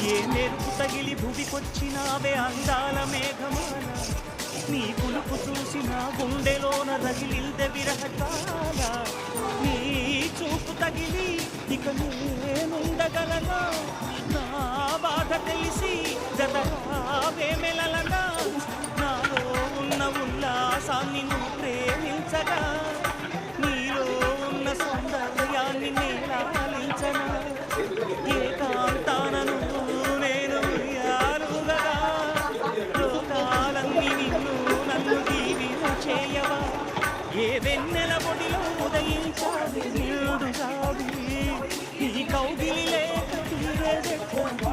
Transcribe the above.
ఏ మెరుపు తగిలి భువికొచ్చినావే అందాల మేఘమాల నీ పులుపు చూసి నా గుండెలోన రగిలిందె విరహకాల నీ చూపు తగిలి ఇక నేనుండగలనా నా బాధ తెలిసి జతరావే మెలలనా నాలో ఉన్న ఉల్లాసాన్ని నువ్వు ప్రేమించగా నీలో ఉన్న సౌందర్యాన్ని నేలాలించనా ఏకాంతానను నేను యాలుగగా లోకాలన్నీ నిన్ను నన్ను దీవించేయవా ఏ వెన్నెల ఒడిలో ఉదయించాలి నిండు జాబిలి ఈ కౌగిలి లేక తీరేదెక్కడ